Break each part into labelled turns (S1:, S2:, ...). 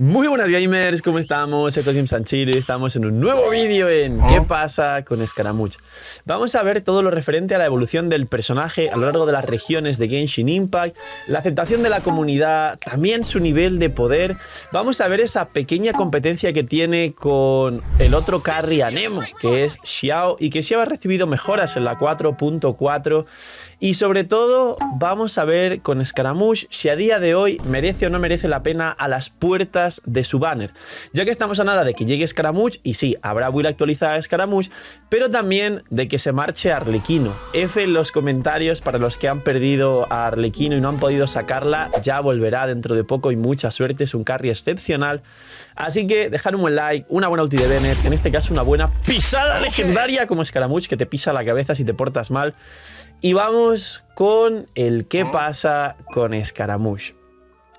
S1: Muy buenas gamers, ¿cómo estamos? Esto es GameSanchili, estamos en un nuevo vídeo en ¿Qué pasa con Scaramouche? Vamos a ver todo lo referente a la evolución del personaje a lo largo de las regiones de Genshin Impact, la aceptación de la comunidad, también su nivel de poder. Vamos a ver esa pequeña competencia que tiene con el otro carry Anemo, que es Xiao, y que Xiao ha recibido mejoras en la 4.4. Y sobre todo vamos a ver con Scaramouche si a día de hoy merece o no merece la pena a las puertas de su banner. Ya que estamos a nada de que llegue Scaramouche, y sí, habrá build actualizada de Scaramouche, pero también de que se marche Arlequino. F en los comentarios para los que han perdido a Arlequino y no han podido sacarla, ya volverá dentro de poco y mucha suerte, es un carry excepcional. Así que dejar un buen like, una buena ulti de Bennett, en este caso una buena pisada legendaria como Scaramouche que te pisa la cabeza si te portas mal. Y vamos con el qué pasa con Scaramouche.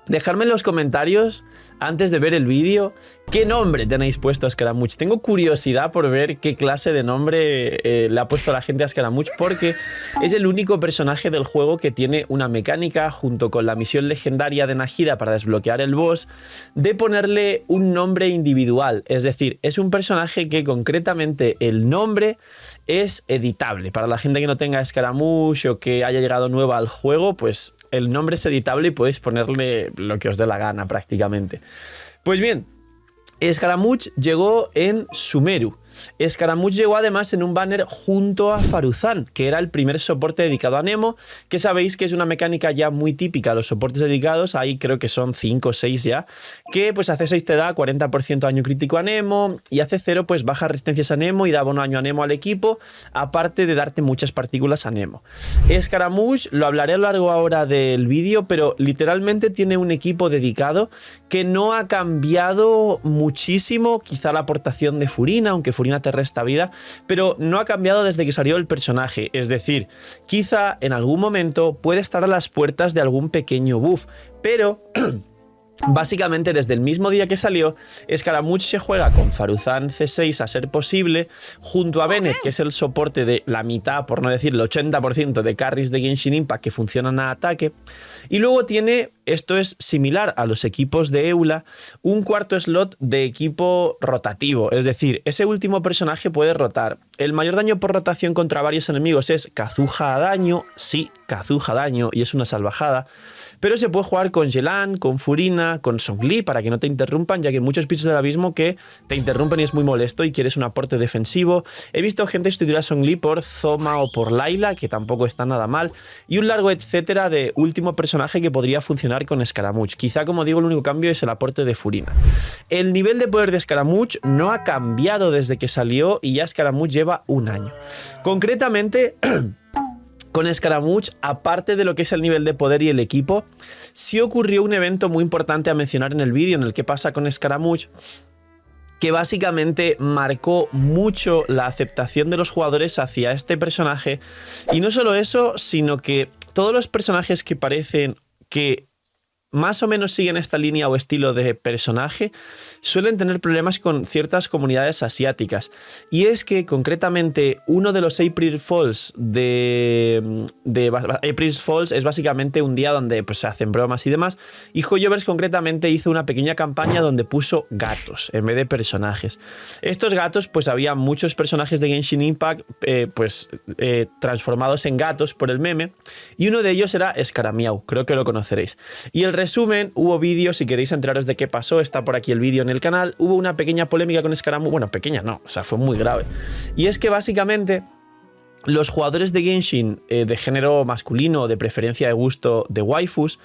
S1: Dejadme en los comentarios, antes de ver el vídeo, qué nombre tenéis puesto a Scaramouche. Tengo curiosidad por ver qué clase de nombre le ha puesto la gente a Scaramouche, porque es el único personaje del juego que tiene una mecánica, junto con la misión legendaria de Nahida para desbloquear el boss, de ponerle un nombre individual. Es decir, es un personaje que concretamente el nombre es editable. Para la gente que no tenga Scaramouche o que haya llegado nueva al juego, pues el nombre es editable y podéis ponerle lo que os dé la gana prácticamente. Pues bien, Scaramouche llegó en Sumeru. Scaramouche llegó además en un banner junto a Faruzan, que era el primer soporte dedicado a Nemo, que sabéis que es una mecánica ya muy típica, los soportes dedicados, ahí creo que son 5 o 6 ya, que pues hace 6 te da 40% daño crítico a Nemo, y hace 0 pues baja resistencias a Nemo y da bono daño a Nemo al equipo, aparte de darte muchas partículas a Nemo. Scaramouche, lo hablaré a lo largo ahora del vídeo, pero literalmente tiene un equipo dedicado que no ha cambiado muchísimo, quizá la aportación de Furina, aunque Furina te resta vida, pero no ha cambiado desde que salió el personaje. Es decir, quizá en algún momento puede estar a las puertas de algún pequeño buff, pero básicamente desde el mismo día que salió, Scaramouche se juega con Faruzan C6 a ser posible, junto a Bennett, que es el soporte de la mitad, por no decir el 80% de carries de Genshin Impact que funcionan a ataque, y luego tiene, esto es similar a los equipos de Eula, un cuarto slot de equipo rotativo, es decir, ese último personaje puede rotar. El mayor daño por rotación contra varios enemigos es Kazuha a daño, sí, Kazuha a daño, y es una salvajada, pero se puede jugar con Yelan, con Furina, con Zhongli para que no te interrumpan, ya que hay muchos bichos del abismo que te interrumpen y es muy molesto y quieres un aporte defensivo. He visto gente sustituir a Zhongli por Zoma o por Layla, que tampoco está nada mal, y un largo etcétera de último personaje que podría funcionar con Scaramouche. Quizá, como digo, el único cambio es el aporte de Furina. El nivel de poder de Scaramouche no ha cambiado desde que salió y ya Scaramouche lleva un año. Concretamente, con Scaramouche, aparte de lo que es el nivel de poder y el equipo, sí ocurrió un evento muy importante a mencionar en el vídeo, en el que pasa con Scaramouche, que básicamente marcó mucho la aceptación de los jugadores hacia este personaje. Y no solo eso, sino que todos los personajes que parecen que más o menos siguen esta línea o estilo de personaje suelen tener problemas con ciertas comunidades asiáticas, y es que concretamente uno de los April Fools April Fools es básicamente un día donde pues se hacen bromas y demás, y Hoyoverse concretamente hizo una pequeña campaña donde puso gatos en vez de personajes. Estos gatos, pues había muchos personajes de Genshin Impact transformados en gatos por el meme, y uno de ellos era Scaramiau, creo que lo conoceréis. Y el resumen, hubo vídeos, si queréis enteraros de qué pasó, está por aquí el vídeo en el canal. Hubo una pequeña polémica con Scaramouche, bueno, pequeña no, o sea, fue muy grave. Y es que básicamente los jugadores de Genshin de género masculino o de preferencia de gusto de waifus,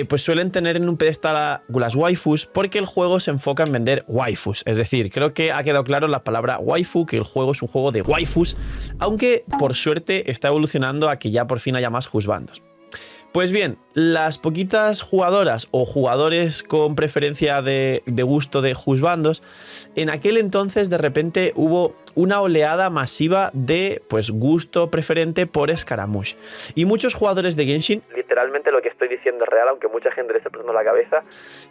S1: pues suelen tener en un pedestal a las waifus porque el juego se enfoca en vender waifus. Es decir, creo que ha quedado claro la palabra waifu, que el juego es un juego de waifus, aunque por suerte está evolucionando a que ya por fin haya más husbandos. Pues bien, las poquitas jugadoras o jugadores con preferencia de gusto de husbandos, en aquel entonces de repente hubo una oleada masiva de pues gusto preferente por Scaramouche. Y muchos jugadores de Genshin, literalmente lo que estoy diciendo es real, aunque mucha gente le esté poniendo la cabeza,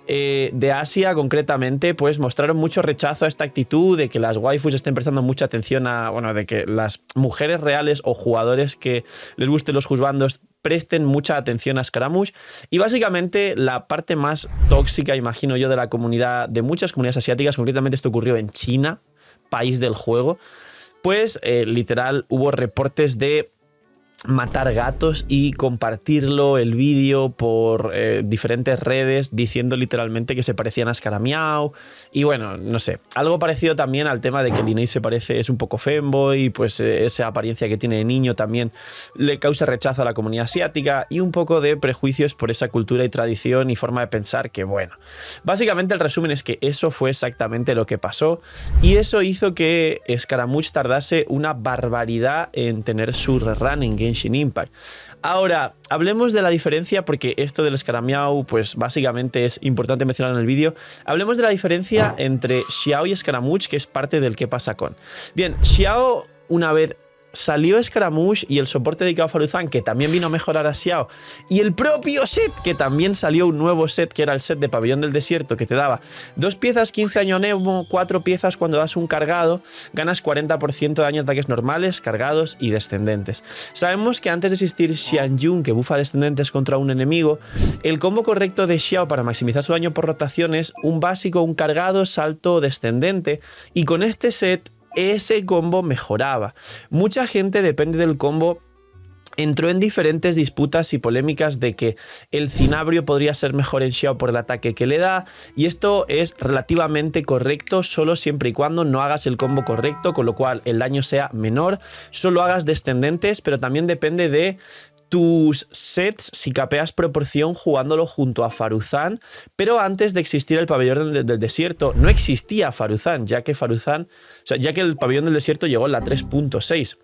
S1: de Asia concretamente, pues mostraron mucho rechazo a esta actitud de que las waifus estén prestando mucha atención a, bueno, de que las mujeres reales o jugadores que les gusten los husbandos presten mucha atención a Scaramouche. Y básicamente la parte más tóxica, imagino yo, de la comunidad, de muchas comunidades asiáticas, concretamente esto ocurrió en China, país del juego, pues literal hubo reportes de matar gatos y compartirlo el vídeo por diferentes redes diciendo literalmente que se parecían a Scaramiau y bueno, no sé, algo parecido también al tema de que Lineage se parece, es un poco femboy y pues esa apariencia que tiene de niño también le causa rechazo a la comunidad asiática y un poco de prejuicios por esa cultura y tradición y forma de pensar que bueno, básicamente el resumen es que eso fue exactamente lo que pasó y eso hizo que Scaramouche tardase una barbaridad en tener su rerun en Genshin Impact. Ahora, hablemos de la diferencia porque esto del Scaramiau pues básicamente es importante mencionar en el vídeo. Hablemos de la diferencia entre Xiao y Scaramouche, que es parte del qué pasa con. Bien, Xiao una vez salió Scaramouche y el soporte dedicado a Faruzan, que también vino a mejorar a Xiao, y el propio set, que también salió un nuevo set, que era el set de Pabellón del Desierto, que te daba 2 piezas 15 daño Nemo, 4 piezas cuando das un cargado, ganas 40% de daño a ataques normales, cargados y descendentes. Sabemos que antes de existir Xianyun, que bufa descendentes contra un enemigo, el combo correcto de Xiao para maximizar su daño por rotación es un básico, un cargado, salto, descendente, y con este set ese combo mejoraba. Mucha gente, depende del combo, entró en diferentes disputas y polémicas de que el Cinabrio podría ser mejor en Xiao por el ataque que le da, y esto es relativamente correcto solo siempre y cuando no hagas el combo correcto, con lo cual el daño sea menor, solo hagas descendentes, pero también depende de tus sets si capeas proporción jugándolo junto a Faruzan, pero antes de existir el Pabellón del Desierto no existía Faruzan, ya que el Pabellón del Desierto llegó en la 3.6.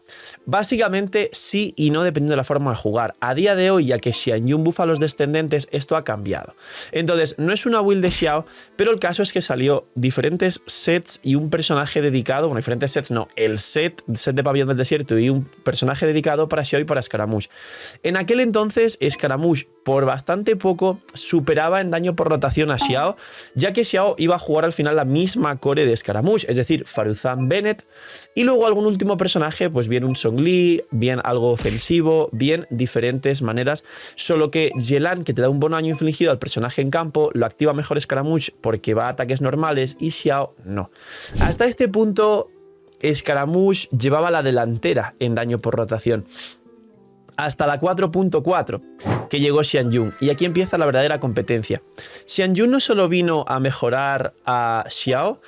S1: Básicamente sí y no dependiendo de la forma de jugar. A día de hoy, ya que Xianyun bufa los descendentes, esto ha cambiado. Entonces, no es una build de Xiao, pero el caso es que salió diferentes sets y un personaje dedicado, bueno, diferentes sets no, el set de Pabellón del Desierto y un personaje dedicado para Xiao y para Scaramouche. En aquel entonces, Scaramouche, por bastante poco, superaba en daño por rotación a Xiao, ya que Xiao iba a jugar al final la misma core de Scaramouche, es decir, Faruzan Bennett, y luego algún último personaje, pues bien un Zhongli, bien algo ofensivo, bien diferentes maneras, solo que Yelan, que te da un bono daño infligido al personaje en campo, lo activa mejor Scaramouche porque va a ataques normales y Xiao no. Hasta este punto, Scaramouche llevaba la delantera en daño por rotación, hasta la 4.4 que llegó Xianyun, y aquí empieza la verdadera competencia. Xianyun no solo vino a mejorar a Xiao,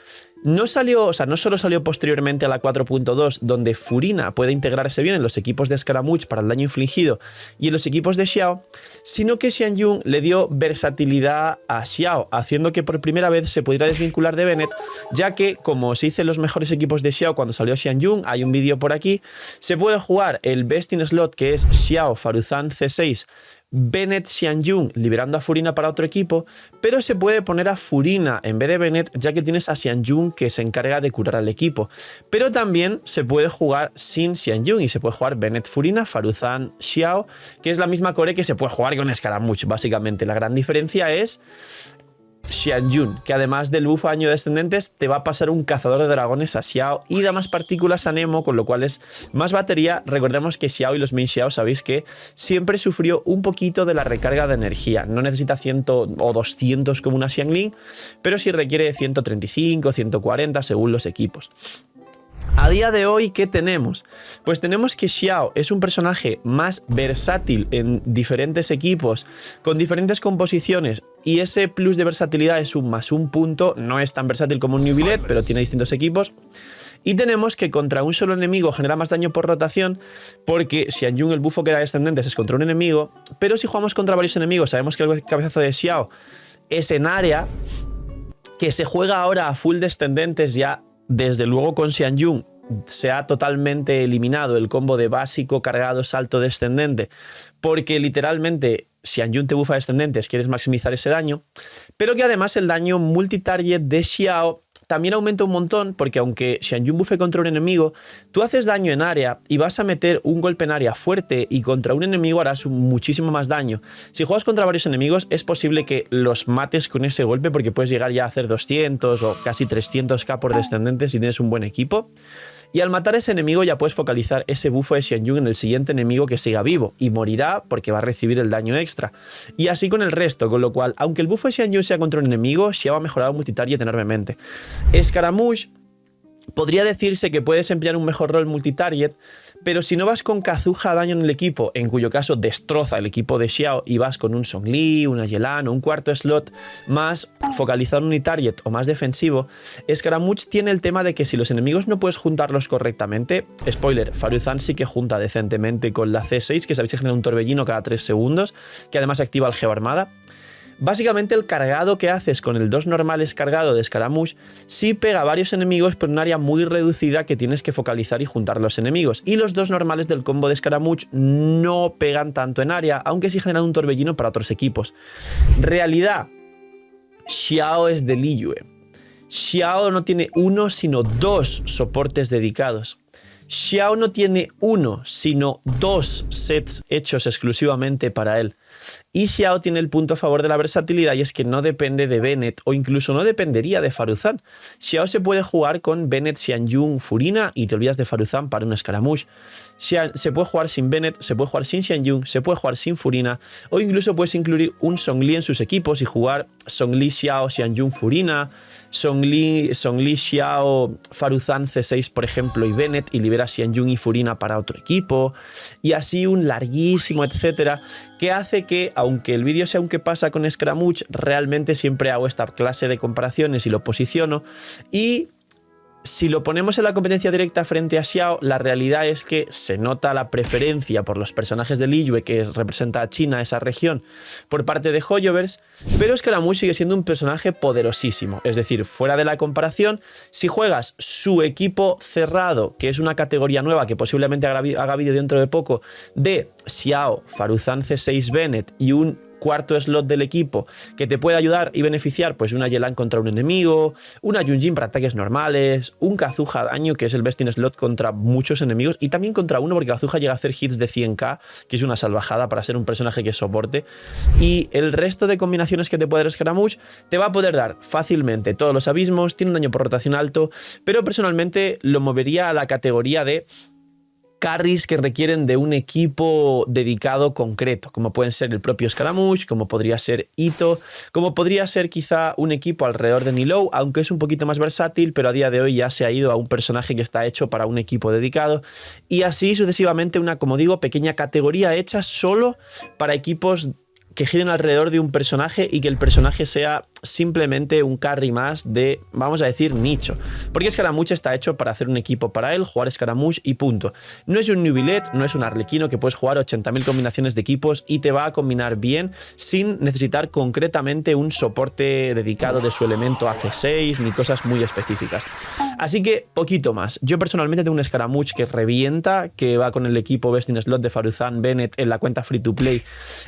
S1: no solo salió posteriormente a la 4.2, donde Furina puede integrarse bien en los equipos de Scaramouche para el daño infligido y en los equipos de Xiao, sino que Xianyun le dio versatilidad a Xiao, haciendo que por primera vez se pudiera desvincular de Bennett, ya que, como se dice en los mejores equipos de Xiao cuando salió Xianyun, hay un vídeo por aquí, se puede jugar el Best in Slot, que es Xiao Faruzan C6, Bennett Xianyun liberando a Furina para otro equipo, pero se puede poner a Furina en vez de Bennett, ya que tienes a Xianyun que se encarga de curar al equipo. Pero también se puede jugar sin Xianyun y se puede jugar Bennett Furina, Faruzan Xiao, que es la misma core que se puede jugar con Scaramouche. Básicamente la gran diferencia es Xianyun, que además del buff año descendentes te va a pasar un cazador de dragones a Xiao y da más partículas a Nemo, con lo cual es más batería. Recordemos que Xiao y los main Xiao sabéis que siempre sufrió un poquito de la recarga de energía, no necesita 100 o 200 como una Xiangling, pero sí requiere 135, 140 según los equipos. A día de hoy, ¿qué tenemos? Pues tenemos que Xiao es un personaje más versátil en diferentes equipos, con diferentes composiciones, y ese plus de versatilidad es un +1 punto, no es tan versátil como un Newbillet, pero tiene distintos equipos. Y tenemos que contra un solo enemigo genera más daño por rotación, porque Xianyun el bufo que da descendentes es contra un enemigo, pero si jugamos contra varios enemigos, sabemos que el cabezazo de Xiao es en área, que se juega ahora a full descendentes ya. Desde luego con Xianyun se ha totalmente eliminado el combo de básico, cargado, salto, descendente, porque literalmente Xianyun te bufa descendentes, quieres maximizar ese daño, pero que además el daño multitarget de Xiao también aumenta un montón, porque aunque Xianyun bufe contra un enemigo, tú haces daño en área y vas a meter un golpe en área fuerte y contra un enemigo harás muchísimo más daño. Si juegas contra varios enemigos es posible que los mates con ese golpe, porque puedes llegar ya a hacer 200 o casi 300k por descendentes si tienes un buen equipo. Y al matar a ese enemigo ya puedes focalizar ese bufo de Xianyun en el siguiente enemigo que siga vivo y morirá porque va a recibir el daño extra. Y así con el resto, con lo cual, aunque el bufo de Xianyun sea contra un enemigo, Xiao ha mejorado multitarget enormemente. Scaramouche podría decirse que puedes emplear un mejor rol multitarget, pero si no vas con Kazuha daño en el equipo, en cuyo caso destroza el equipo de Xiao, y vas con un Zhongli, una Yelan o un cuarto slot más focalizado en unitarget o más defensivo, Scaramouche tiene el tema de que si los enemigos no puedes juntarlos correctamente, spoiler, Faruzan sí que junta decentemente con la C6, que sabéis que genera un torbellino cada 3 segundos, que además activa el Geoarmada. Básicamente el cargado que haces con el 2 normales cargado de Scaramouche sí pega a varios enemigos por un área muy reducida que tienes que focalizar y juntar los enemigos. Y los 2 normales del combo de Scaramouche no pegan tanto en área, aunque sí generan un torbellino para otros equipos. Realidad, Xiao es de Liyue. Xiao no tiene uno sino 2 soportes dedicados. Xiao no tiene uno sino 2 sets hechos exclusivamente para él. Y Xiao tiene el punto a favor de la versatilidad, y es que no depende de Bennett o incluso no dependería de Faruzan. Xiao se puede jugar con Bennett, Xianyun, Furina y te olvidas de Faruzan para un Scaramouche. Se puede jugar sin Bennett, se puede jugar sin Xianyun, se puede jugar sin Furina, o incluso puedes incluir un Zhongli en sus equipos y jugar Zhongli, Xiao, Xianyun, Furina, Zhongli, Xiao, Faruzan, C6 por ejemplo y Bennett, y liberas Xianyun y Furina para otro equipo, y así un larguísimo etcétera, que hace que, aunque el vídeo sea un qué pasa con Scaramouche, realmente siempre hago esta clase de comparaciones y lo posiciono. Y si lo ponemos en la competencia directa frente a Xiao, la realidad es que se nota la preferencia por los personajes de Liyue, que representa a China, esa región, por parte de Hoyoverse, pero Scaramouche sigue siendo un personaje poderosísimo. Es decir, fuera de la comparación, si juegas su equipo cerrado, que es una categoría nueva que posiblemente haga vídeo dentro de poco, de Xiao, Faruzan C6 Bennett y un cuarto slot del equipo que te puede ayudar y beneficiar, pues una Yelan contra un enemigo, una Yunjin para ataques normales, un Kazuha daño, que es el best in slot contra muchos enemigos, y también contra uno, porque Kazuha llega a hacer hits de 100k, que es una salvajada para ser un personaje que soporte. Y el resto de combinaciones que te puede dar Scaramouche te va a poder dar fácilmente todos los abismos, tiene un daño por rotación alto, pero personalmente lo movería a la categoría de carries que requieren de un equipo dedicado concreto, como pueden ser el propio Scaramouche, como podría ser Itto, como podría ser quizá un equipo alrededor de Nilou, aunque es un poquito más versátil, pero a día de hoy ya se ha ido a un personaje que está hecho para un equipo dedicado, y así sucesivamente una, como digo, pequeña categoría hecha solo para equipos que giren alrededor de un personaje y que el personaje sea simplemente un carry más de, vamos a decir, nicho. Porque Scaramouche está hecho para hacer un equipo para él, jugar Scaramouche y punto. No es un Nubilet, no es un Arlequino que puedes jugar 80.000 combinaciones de equipos y te va a combinar bien sin necesitar concretamente un soporte dedicado de su elemento AC6 ni cosas muy específicas. Así que poquito más. Yo personalmente tengo un Scaramouche que revienta, que va con el equipo Best in Slot de Faruzan Bennett en la cuenta Free to Play,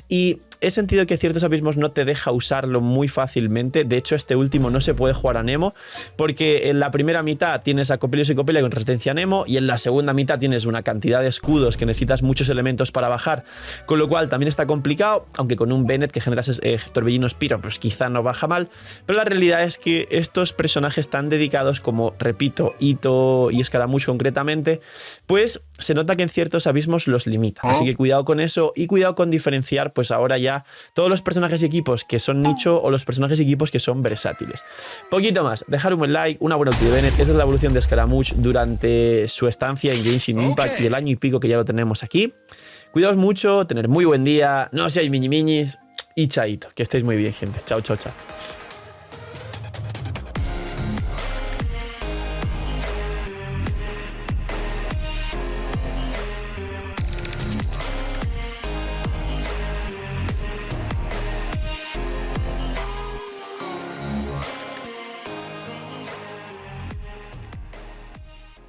S1: y he sentido que ciertos abismos no te deja usarlo muy fácilmente. De hecho, este último no se puede jugar a Nemo, porque en la primera mitad tienes a Copelius y Copelia con resistencia a Nemo, y en la segunda mitad tienes una cantidad de escudos que necesitas muchos elementos para bajar, con lo cual también está complicado, aunque con un Bennett que generas Torbellino Spiro, pues quizá no baja mal. Pero la realidad es que estos personajes tan dedicados como, repito, Itto y Scaramouche concretamente, pues se nota que en ciertos abismos los limita. Así que cuidado con eso y cuidado con diferenciar, pues ahora ya todos los personajes y equipos que son nicho o los personajes y equipos que son versátiles. Poquito más, dejar un buen like, una buena ulti de Bennett. Esa es la evolución de Scaramouche durante su estancia en Genshin Impact y el año y pico que ya lo tenemos aquí. Cuidaos mucho, tener muy buen día, no seáis miñis y chaito. Que estéis muy bien, gente. Chao, chao, chao.